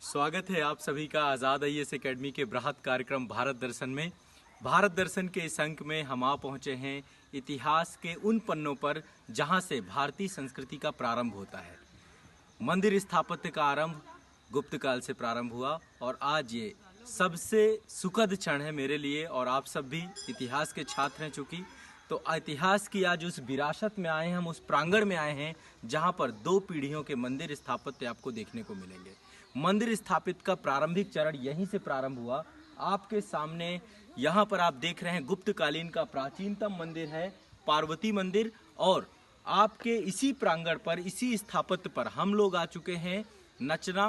स्वागत है आप सभी का आज़ाद आईएएस एकेडमी के बृहद कार्यक्रम भारत दर्शन में। भारत दर्शन के इस अंक में हम आ पहुँचे हैं इतिहास के उन पन्नों पर जहाँ से भारतीय संस्कृति का प्रारंभ होता है। मंदिर स्थापत्य का आरंभ गुप्त काल से प्रारंभ हुआ और आज ये सबसे सुखद क्षण है मेरे लिए, और आप सब भी इतिहास के छात्र हैं चूँकि, तो इतिहास की आज उस विरासत में आए हैं, हम उस प्रांगण में आए हैं जहाँ पर 2 पीढ़ियों के मंदिर स्थापत्य आपको देखने को मिलेंगे। मंदिर स्थापित का प्रारंभिक चरण यहीं से प्रारंभ हुआ। आपके सामने यहाँ पर आप देख रहे हैं गुप्त कालीन का प्राचीनतम मंदिर है पार्वती मंदिर, और आपके इसी प्रांगण पर, इसी स्थापत्य पर हम लोग आ चुके हैं नचना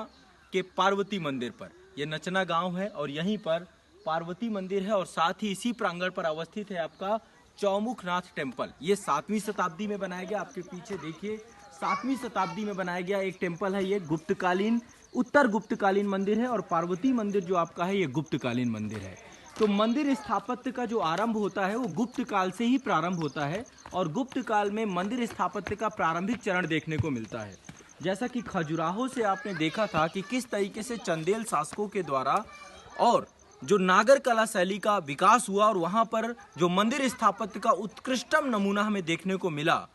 के पार्वती मंदिर पर। यह नचना गांव है और यहीं पर पार्वती मंदिर है, और साथ ही इसी प्रांगण पर अवस्थित है आपका चौमुखनाथ टेम्पल। ये 7वीं शताब्दी में बनाया गया। आपके पीछे देखिए 7वीं शताब्दी में बनाया गया एक टेम्पल है। ये गुप्तकालीन, उत्तर गुप्तकालीन मंदिर है, और पार्वती मंदिर जो आपका है ये गुप्तकालीन मंदिर है। तो मंदिर स्थापत्य का जो आरंभ होता है वो गुप्त काल से ही प्रारंभ होता है, और गुप्त काल में मंदिर स्थापत्य का प्रारंभिक चरण देखने को मिलता है। जैसा कि खजुराहो से आपने देखा था कि किस तरीके से चंदेल शासकों के द्वारा और जो नागर कला शैली का विकास हुआ, और वहाँ पर जो मंदिर स्थापत्य का उत्कृष्टम नमूना हमें देखने को मिला,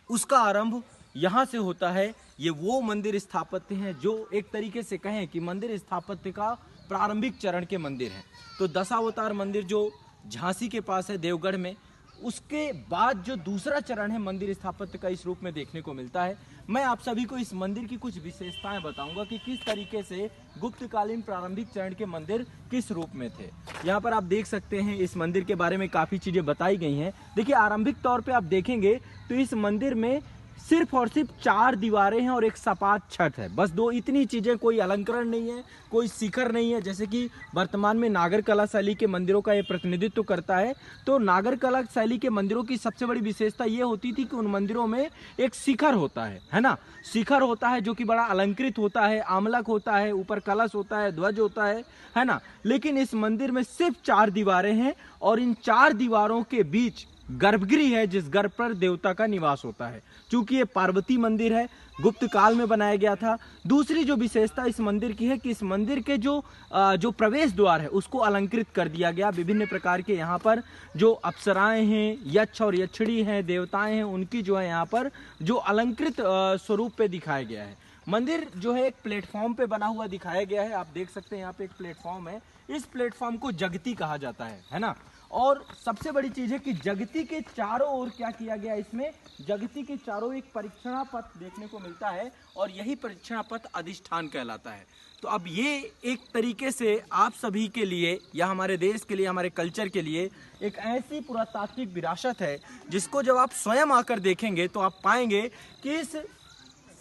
उसका आरंभ यहाँ से होता है। ये वो मंदिर स्थापत्य हैं जो एक तरीके से कहें कि मंदिर स्थापत्य का प्रारंभिक चरण के मंदिर हैं। तो दशावतार मंदिर जो झांसी के पास है देवगढ़ में, उसके बाद जो दूसरा चरण है मंदिर स्थापत्य का इस रूप में देखने को मिलता है। मैं आप सभी को इस मंदिर की कुछ विशेषताएं बताऊंगा कि किस तरीके से गुप्तकालीन प्रारंभिक चरण के मंदिर किस रूप में थे। यहाँ पर आप देख सकते हैं इस मंदिर के बारे में काफ़ी चीज़ें बताई गई हैं। देखिए, आरंभिक तौर पे आप देखेंगे तो इस मंदिर में सिर्फ और सिर्फ 4 दीवारें हैं और एक सपाट छत है, बस 2, इतनी चीज़ें। कोई अलंकरण नहीं है, कोई शिखर नहीं है, जैसे कि वर्तमान में नागर कला शैली के मंदिरों का ये प्रतिनिधित्व करता है। तो नागर कला शैली के मंदिरों की सबसे बड़ी विशेषता ये होती थी कि उन मंदिरों में एक शिखर होता है ना, शिखर होता है जो कि बड़ा अलंकृत होता है, आमलक होता है, ऊपर कलश होता है, ध्वज होता है ना। लेकिन इस मंदिर में सिर्फ 4 दीवारें हैं, और इन 4 दीवारों के बीच गर्भगृह है, जिस गर्भ पर देवता का निवास होता है। चूंकि ये पार्वती मंदिर है, गुप्त काल में बनाया गया था। दूसरी जो विशेषता इस मंदिर की है कि इस मंदिर के जो प्रवेश द्वार है उसको अलंकृत कर दिया गया। विभिन्न प्रकार के यहाँ पर जो अप्सराएं हैं, यक्ष और यक्षिणी हैं, देवताएं हैं, उनकी जो है यहाँ पर जो अलंकृत स्वरूप पे दिखाया गया है। मंदिर जो है एक प्लेटफॉर्म पे बना हुआ दिखाया गया है। आप देख सकते हैं यहाँ पे एक प्लेटफॉर्म है। इस प्लेटफॉर्म को जगती कहा जाता है ना। और सबसे बड़ी चीज है कि जगती के चारों ओर क्या किया गया, इसमें जगती के चारों एक परीक्षणा पथ देखने को मिलता है, और यही परीक्षणा पथ अधिष्ठान कहलाता है। तो अब ये एक तरीके से आप सभी के लिए या हमारे देश के लिए, हमारे कल्चर के लिए एक ऐसी पुरातात्विक विरासत है जिसको जब आप स्वयं आकर देखेंगे तो आप पाएंगे कि इस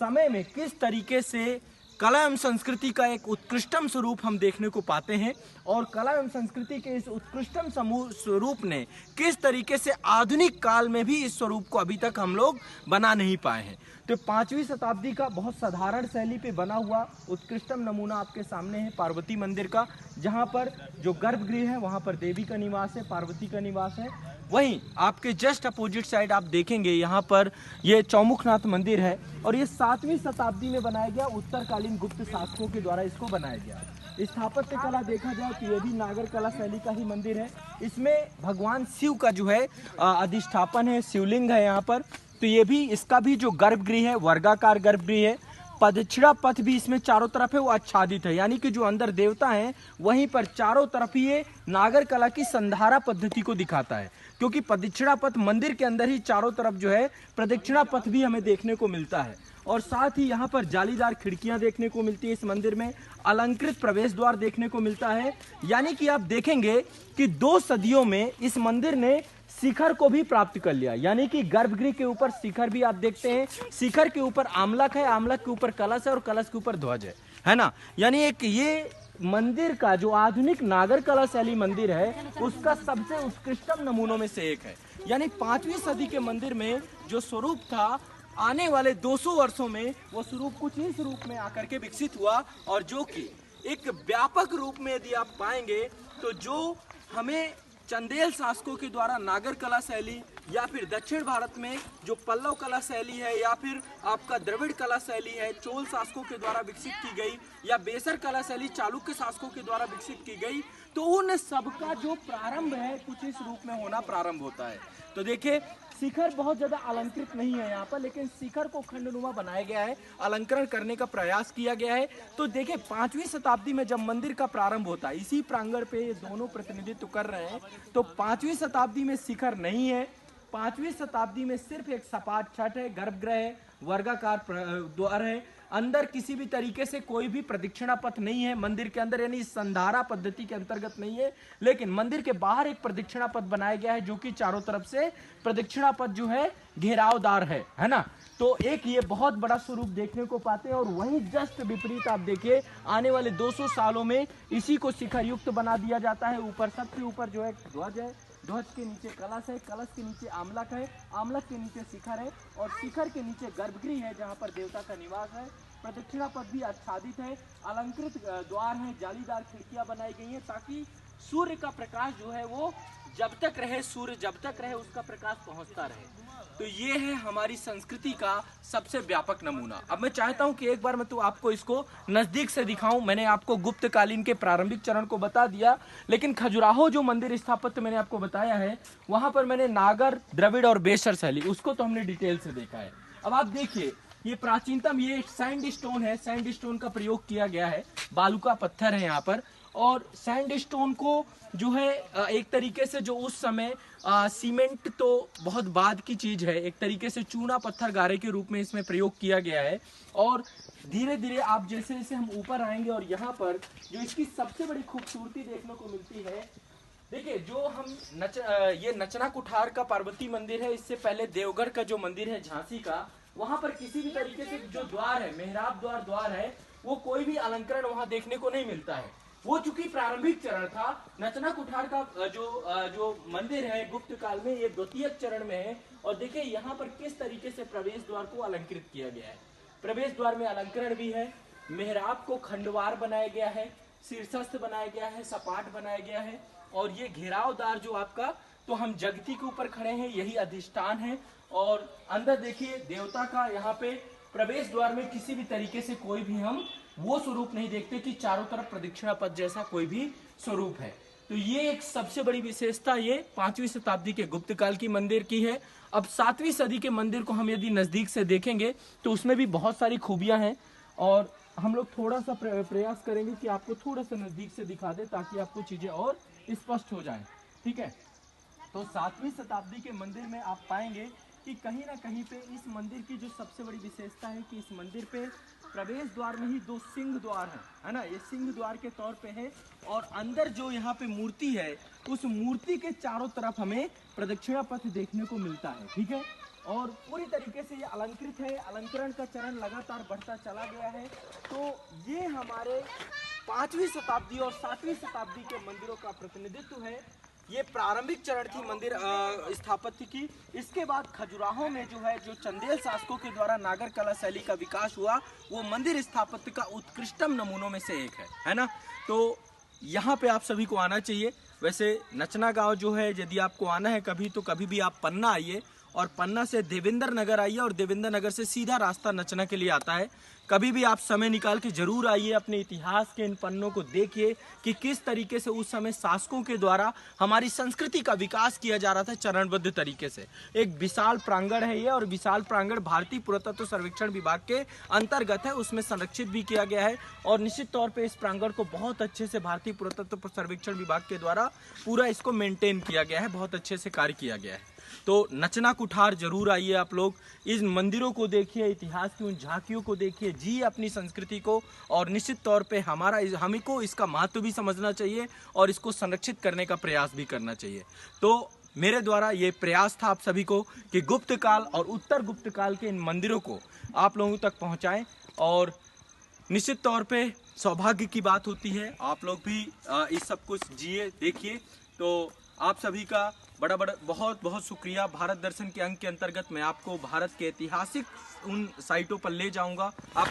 समय में किस तरीके से कला एवं संस्कृति का एक उत्कृष्टम स्वरूप हम देखने को पाते हैं, और कला एवं संस्कृति के इस उत्कृष्टम स्वरूप ने किस तरीके से आधुनिक काल में भी इस स्वरूप को अभी तक हम लोग बना नहीं पाए हैं। तो 5वीं शताब्दी का बहुत साधारण शैली पे बना हुआ उत्कृष्टम नमूना आपके सामने है पार्वती मंदिर का, जहाँ पर जो गर्भगृह है वहाँ पर देवी का निवास है, पार्वती का निवास है। वहीं आपके जस्ट अपोजिट साइड आप देखेंगे यहाँ पर ये चौमुखनाथ मंदिर है, और ये 7वीं शताब्दी में बनाया गया। उत्तरकालीन गुप्त शासकों के द्वारा इसको बनाया गया। स्थापत्य कला देखा जाए तो ये भी नागर कला शैली का ही मंदिर है। इसमें भगवान शिव का जो है अधिष्ठापन है, शिवलिंग है यहाँ पर। तो ये भी, इसका भी जो गर्भगृह है वर्गाकार गर्भगृह है। पदक्षिणा पथ भी इसमें चारों तरफ है वो आच्छादित है, यानी कि जो अंदर देवता हैं वहीं पर चारों तरफ ही ये नागर कला की संधारा पद्धति को दिखाता है, क्योंकि प्रदक्षिणा पथ मंदिर के अंदर ही चारों तरफ जो है प्रदक्षिणा पथ भी हमें देखने को मिलता है। और साथ ही यहाँ पर जालीदार खिड़कियां देखने को मिलती है। इस मंदिर में अलंकृत प्रवेश द्वार देखने को मिलता है, यानी कि आप देखेंगे कि 2 सदियों में इस मंदिर ने शिखर को भी प्राप्त कर लिया। यानी कि गर्भगृह के ऊपर शिखर भी आप देखते हैं, शिखर के ऊपर आमलक है, आमलक के ऊपर कलश है, और कलश के ऊपर ध्वज है ना। यानी एक ये मंदिर का जो आधुनिक नागर कला शैली मंदिर है उसका सबसे उत्कृष्टम नमूनों में से एक है। यानी 5वीं सदी के मंदिर में जो स्वरूप था, आने वाले 200 वर्षों में वो स्वरूप कुछ इस रूप में आकर के विकसित हुआ, और जो कि एक व्यापक रूप में यदि आप पाएंगे तो जो हमें चंदेल शासकों के द्वारा नागर कला शैली, या फिर दक्षिण भारत में जो पल्लव कला शैली है, या फिर आपका द्रविड़ कला शैली है चोल शासकों के द्वारा विकसित की गई, या बेसर कला शैली चालुक्य शासकों के द्वारा विकसित की गई, तो उन सबका जो प्रारंभ है कुछ इस रूप में होना प्रारंभ होता है। तो देखिए शिखर बहुत ज्यादा अलंकृत नहीं है यहाँ पर, लेकिन शिखर को खंडनुमा बनाया गया है, अलंकरण करने का प्रयास किया गया है। तो देखिए 5वीं शताब्दी में जब मंदिर का प्रारंभ होता है, इसी प्रांगण पे ये दोनों प्रतिनिधित्व कर रहे हैं। तो 5वीं शताब्दी में शिखर नहीं है, 5वीं शताब्दी में सिर्फ एक सपाट छत है, गर्भगृह है, वर्गाकार द्वार है, अंदर किसी भी तरीके से कोई भी प्रदक्षिणा पथ नहीं है मंदिर के अंदर, यानी संधारा पद्धति के अंतर्गत नहीं है। लेकिन मंदिर के बाहर एक प्रदक्षिणा पथ बनाया गया है जो कि चारों तरफ से प्रदक्षिणा पथ जो है घेरावदार है ना। तो एक ये बहुत बड़ा स्वरूप देखने को पाते हैं। और वहीं जस्ट विपरीत आप देखिए आने वाले 200 सालों में इसी को शिखर युक्त बना दिया जाता है। ऊपर सबसे ऊपर जो है ध्वज है, ध्वज के नीचे कलश है, कलश के नीचे आमलक है, आमलक के नीचे शिखर है, और शिखर के नीचे गर्भगृह है जहाँ पर देवता का निवास है। प्रदक्षिणा पथ भी आच्छादित है, अलंकृत द्वार है, जालीदार खिड़कियां बनाई गई हैं ताकि सूर्य का प्रकाश जो है वो जब तक रहे, सूर्य जब तक रहे उसका प्रकाश पहुंचता रहे। तो ये है हमारी संस्कृति का सबसे व्यापक नमूना। अब मैं चाहता हूं कि एक बार मैं तो आपको इसको नजदीक से दिखाऊं। मैंने आपको गुप्त कालीन के प्रारंभिक चरण को बता दिया, लेकिन खजुराहो जो मंदिर स्थापत्य मैंने आपको बताया है वहां पर मैंने नागर, द्रविड़ और बेसर शैली उसको तो हमने डिटेल से देखा है। अब आप देखिए ये प्राचीनतम ये सैंड स्टोन है, सैंड स्टोन का प्रयोग किया गया है, बालू का पत्थर है यहाँ पर। और सैंड स्टोन को जो है एक तरीके से जो उस समय सीमेंट तो बहुत बाद की चीज है, एक तरीके से चूना पत्थर गारे के रूप में इसमें प्रयोग किया गया है। और धीरे धीरे आप जैसे जैसे हम ऊपर आएंगे और यहाँ पर जो इसकी सबसे बड़ी खूबसूरती देखने को मिलती है, देखिए जो हम ये नचना कुठार का पार्वती मंदिर है, इससे पहले देवगढ़ का जो मंदिर है झांसी का, वहां पर किसी भी तरीके से जो द्वार है, मेहराब द्वार है, वो कोई भी अलंकरण वहां देखने को नहीं मिलता है। वो चूंकि प्रारंभिक चरण था, नचना कुठार का जो मंदिर है गुप्त काल में ये द्वितीय चरण में है। और देखिए यहाँ पर किस तरीके से प्रवेश द्वार को अलंकृत किया गया है। प्रवेश द्वार में अलंकरण भी है, मेहराब को खंडवार बनाया गया है, शीर्षस्थ बनाया गया है, सपाट बनाया गया है। और ये घेरावदार जो आपका, तो हम जगती के ऊपर खड़े हैं, यही अधिष्ठान है। और अंदर देखिए देवता का यहाँ पे प्रवेश द्वार में किसी भी तरीके से कोई भी हम वो स्वरूप नहीं देखते कि चारों तरफ प्रदक्षिणा पथ जैसा कोई भी स्वरूप है। तो ये एक सबसे बड़ी विशेषता ये 5वीं शताब्दी के गुप्त काल की मंदिर की है। अब 7वीं सदी के मंदिर को हम यदि नजदीक से देखेंगे तो उसमें भी बहुत सारी खूबियां हैं, और हम लोग थोड़ा सा प्रयास करेंगे कि आपको थोड़ा सा नजदीक से दिखा दे ताकि आपको चीजें और स्पष्ट हो जाए। ठीक है, तो 7वीं शताब्दी के मंदिर में आप पाएंगे कि कहीं ना कहीं पे इस मंदिर की जो सबसे बड़ी विशेषता है कि इस मंदिर पे प्रवेश द्वार में ही 2 सिंह द्वार है ना, ये सिंह द्वार के तौर पे है। और अंदर जो यहाँ पे मूर्ति है उस मूर्ति के चारों तरफ हमें प्रदक्षिणा पथ देखने को मिलता है। ठीक है, और पूरी तरीके से ये अलंकृत है, अलंकरण का चरण लगातार बढ़ता चला गया है। तो ये हमारे 5वीं शताब्दी और 7वीं शताब्दी के मंदिरों का प्रतिनिधित्व है। ये प्रारंभिक चरण थी मंदिर स्थापत्य की। इसके बाद खजुराहो में जो है जो चंदेल शासकों के द्वारा नागर कला शैली का विकास हुआ, वो मंदिर स्थापत्य का उत्कृष्टतम नमूनों में से एक है ना। तो यहाँ पे आप सभी को आना चाहिए। वैसे नचना गांव जो है, यदि आपको आना है कभी तो कभी भी आप पन्ना आइए, और पन्ना से देवेंद्र नगर आइए, और देवेंद्र नगर से सीधा रास्ता नचना के लिए आता है। कभी भी आप समय निकाल के जरूर आइए, अपने इतिहास के इन पन्नों को देखिए कि किस तरीके से उस समय शासकों के द्वारा हमारी संस्कृति का विकास किया जा रहा था चरणबद्ध तरीके से। एक विशाल प्रांगण है ये, और विशाल प्रांगण भारतीय पुरातत्व सर्वेक्षण विभाग के अंतर्गत है, उसमें संरक्षित भी किया गया है। और निश्चित तौर पर इस प्रांगण को बहुत अच्छे से भारतीय पुरातत्व सर्वेक्षण विभाग के द्वारा पूरा इसको मेंटेन किया गया है, बहुत अच्छे से कार्य किया गया है। तो नचना कुठार जरूर आइए आप लोग, इन मंदिरों को देखिए, इतिहास की उन झांकियों को देखिए, जी अपनी संस्कृति को। और निश्चित तौर पे हमें को इसका महत्व भी समझना चाहिए और इसको संरक्षित करने का प्रयास भी करना चाहिए। तो मेरे द्वारा ये प्रयास था आप सभी को कि गुप्त काल और उत्तर गुप्त काल के इन मंदिरों को आप लोगों तक पहुँचाएँ। और निश्चित तौर पे सौभाग्य की बात होती है, आप लोग भी इस सब कुछ जिए देखिए। तो आप सभी का बहुत बहुत शुक्रिया। भारत दर्शन के अंक के अंतर्गत मैं आपको भारत के ऐतिहासिक उन साइटों पर ले जाऊंगा। आप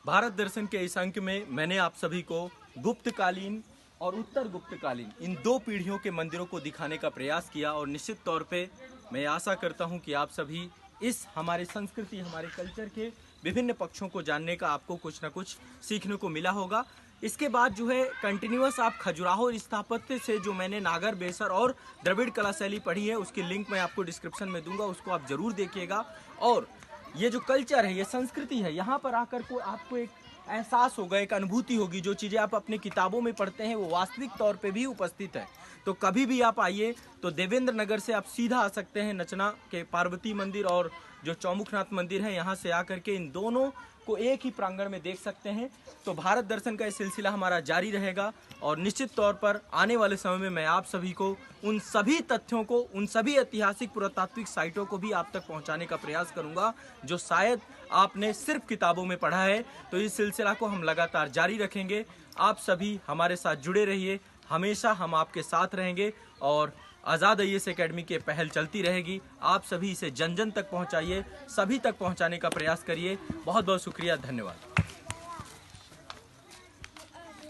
भारत दर्शन के इस अंक में मैंने आप सभी को गुप्तकालीन और उत्तर गुप्तकालीन इन दो पीढ़ियों के मंदिरों को दिखाने का प्रयास किया। और निश्चित तौर पे मैं आशा करता हूं कि आप सभी इस हमारे संस्कृति, हमारे कल्चर के विभिन्न पक्षों को जानने का आपको कुछ ना कुछ सीखने को मिला होगा। इसके बाद जो है कंटिन्यूअस आप खजुराहो स्थापत्य से जो मैंने नागर, बेसर और द्रविड़ कला शैली पढ़ी है उसकी लिंक मैं आपको डिस्क्रिप्शन में दूंगा, उसको आप जरूर देखिएगा। और ये जो कल्चर है, ये संस्कृति है, यहाँ पर आकर को आपको एक एहसास होगा, एक अनुभूति होगी। जो चीज़ें आप अपने किताबों में पढ़ते हैं वो वास्तविक तौर पे भी उपस्थित है। तो कभी भी आप आइए तो देवेंद्र नगर से आप सीधा आ सकते हैं नचना के पार्वती मंदिर और जो चौमुखनाथ मंदिर है, यहाँ से आकर के इन दोनों को एक ही प्रांगण में देख सकते हैं। तो भारत दर्शन का ये सिलसिला हमारा जारी रहेगा और निश्चित तौर पर आने वाले समय में मैं आप सभी को उन सभी तथ्यों को, उन सभी ऐतिहासिक पुरातात्विक साइटों को भी आप तक पहुंचाने का प्रयास करूंगा जो शायद आपने सिर्फ किताबों में पढ़ा है। तो इस सिलसिला को हम लगातार जारी रखेंगे। आप सभी हमारे साथ जुड़े रहिए, हमेशा हम आपके साथ रहेंगे और आज़ाद आईएएस एकेडमी की पहल चलती रहेगी। आप सभी इसे जन जन तक पहुंचाइए, सभी तक पहुंचाने का प्रयास करिए। बहुत बहुत शुक्रिया, धन्यवाद।